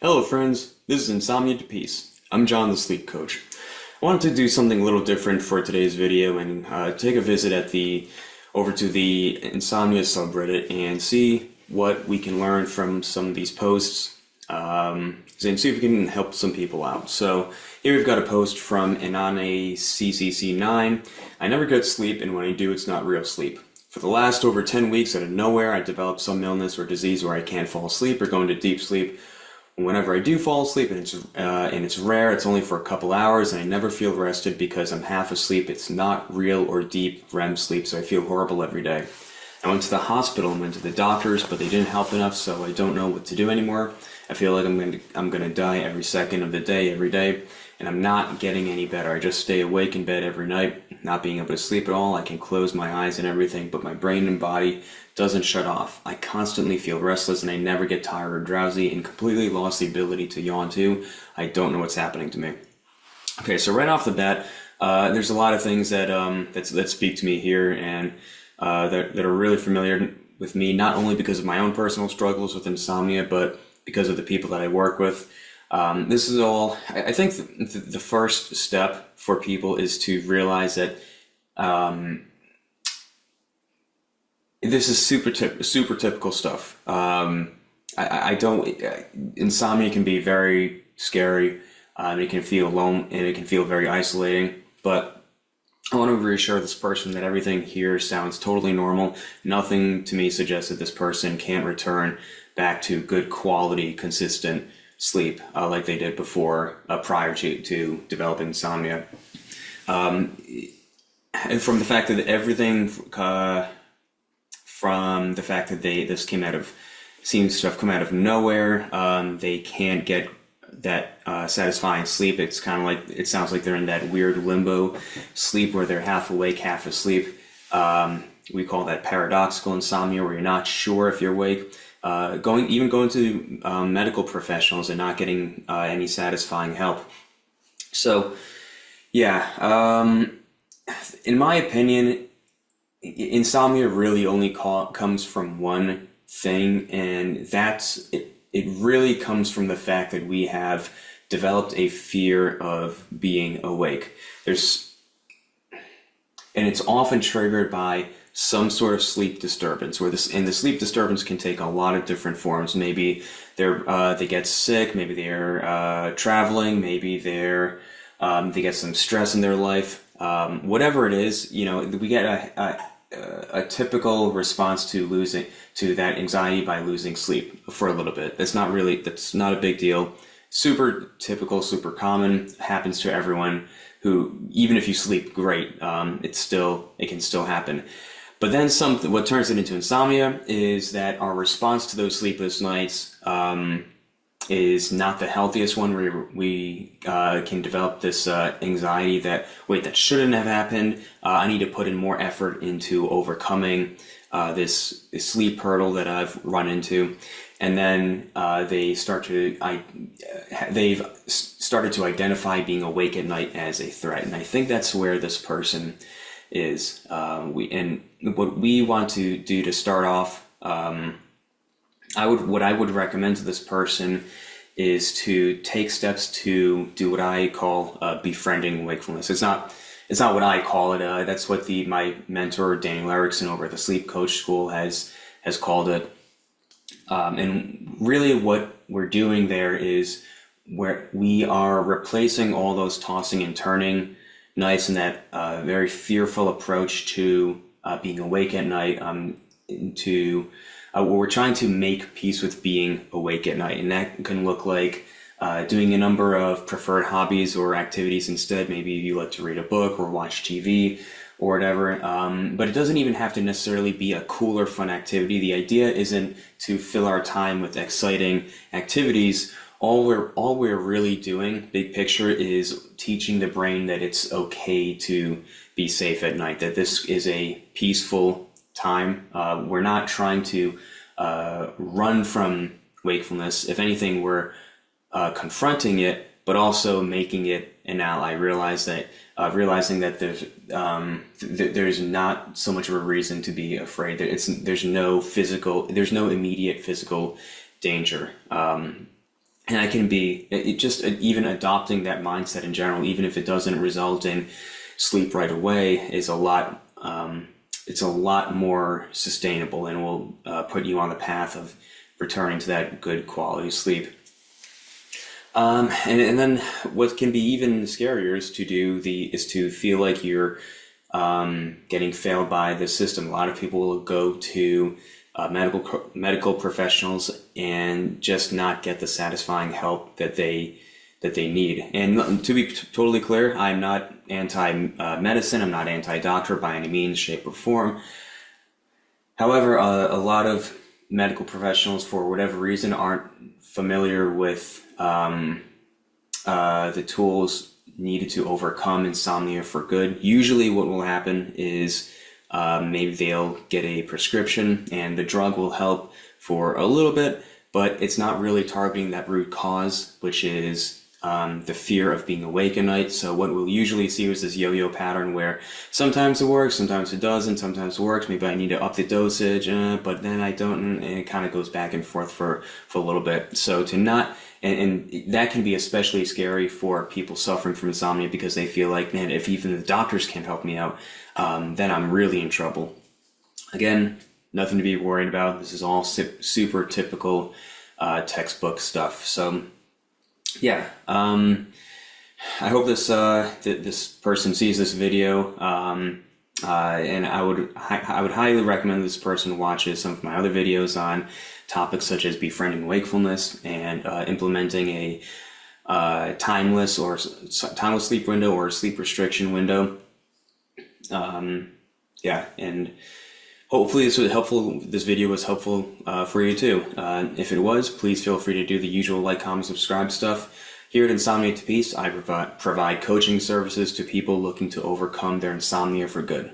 Hello friends, this is Insomnia to Peace. I'm John the Sleep Coach. I wanted to do something a little different for today's video and take a visit over to the Insomnia subreddit and see what we can learn from some of these posts and see if we can help some people out. So here we've got a post from Anane CCC9. I never get sleep, and when I do, it's not real sleep. For the last over 10 weeks, out of nowhere, I developed some illness or disease where I can't fall asleep or go into deep sleep. Whenever I do fall asleep, and it's rare, it's only for a couple hours, and I never feel rested because I'm half asleep. It's not real or deep REM sleep, so I feel horrible every day. I went to the hospital and went to the doctors, but they didn't help enough, so I don't know what to do anymore. I feel like I'm gonna die every second of the day, every day, and I'm not getting any better. I just stay awake in bed every night, not being able to sleep at all. I can close my eyes and everything, but my brain and body doesn't shut off. I constantly feel restless, and I never get tired or drowsy, and completely lost the ability to yawn too. I don't know what's happening to me. Okay, so right off the bat, there's a lot of things that speak to me here, and that are really familiar with me, not only because of my own personal struggles with insomnia, but because of the people that I work with. This is all, I think the first step for people is to realize that this is super typical stuff. Insomnia can be very scary, and it can feel alone, and it can feel very isolating, but I want to reassure this person that everything here sounds totally normal. Nothing to me suggests that this person can't return back to good quality, consistent sleep like they did before, prior to developing insomnia. And from the fact that everything, from the fact that seems to have come out of nowhere, they can't get that satisfying sleep. It's kind of like, it sounds like they're in that weird limbo sleep where they're half awake, half asleep. We call that paradoxical insomnia, where you're not sure if you're awake. Going to medical professionals and not getting any satisfying help. So, yeah, in my opinion, insomnia really only comes from one thing, and that's it. It really comes from the fact that we have developed a fear of being awake. And it's often triggered by some sort of sleep disturbance, and the sleep disturbance can take a lot of different forms. Maybe they get sick, maybe they're traveling, maybe they get some stress in their life. Whatever it is, we get a typical response to that anxiety by losing sleep for a little bit. That's not a big deal. Super typical, super common, happens to everyone who, even if you sleep great, it can still happen. But then what turns it into insomnia is that our response to those sleepless nights is not the healthiest one, where we can develop this anxiety that, wait, that shouldn't have happened. I need to put in more effort into overcoming this sleep hurdle that I've run into. And then they've started to identify being awake at night as a threat. And I think that's where this person is. What we want to do to start off, what I would recommend to this person is to take steps to do what I call befriending wakefulness. It's not what I call it. That's what my mentor Daniel Erickson over at the Sleep Coach School has called it. And really, what we're doing there is where we are replacing all those tossing and turning nights and that very fearful approach to being awake at night, we're trying to make peace with being awake at night. And that can look like doing a number of preferred hobbies or activities instead. Maybe you like to read a book or watch TV or whatever. But it doesn't even have to necessarily be a cool or fun activity. The idea isn't to fill our time with exciting activities. All we're really doing, big picture, is teaching the brain that it's okay to be safe at night, that this is a peaceful time. We're not trying to run from wakefulness. If anything, we're confronting it, but also making it an ally. Realizing that there's not so much of a reason to be afraid. There's no immediate physical danger. And that can be just even adopting that mindset in general, even if it doesn't result in sleep right away, is a lot. It's a lot more sustainable and will put you on the path of returning to that good quality sleep. And then what can be even scarier is to feel like you're getting failed by the system. A lot of people will go to medical professionals and just not get the satisfying help that they need. And to be totally clear, I'm not anti-medicine. I'm not anti-doctor by any means, shape, or form. However, a lot of medical professionals, for whatever reason, aren't familiar with the tools needed to overcome insomnia for good. Usually what will happen is maybe they'll get a prescription and the drug will help for a little bit, but it's not really targeting that root cause, which is the fear of being awake at night. So what we'll usually see is this yo-yo pattern where sometimes it works, sometimes it doesn't, sometimes it works, maybe I need to up the dosage, but then I don't, and it kind of goes back and forth for a little bit. So to not, and that can be especially scary for people suffering from insomnia, because they feel like, man, if even the doctors can't help me out, then I'm really in trouble. Again, nothing to be worried about. This is all super typical textbook stuff. So yeah, I hope this person sees this video, and I would highly recommend this person watches some of my other videos on topics such as befriending wakefulness and implementing a timeless sleep window or sleep restriction window. Yeah, and hopefully this video was helpful for you too. If it was, please feel free to do the usual like, comment, subscribe stuff. Here at Insomnia to Peace, I provide coaching services to people looking to overcome their insomnia for good.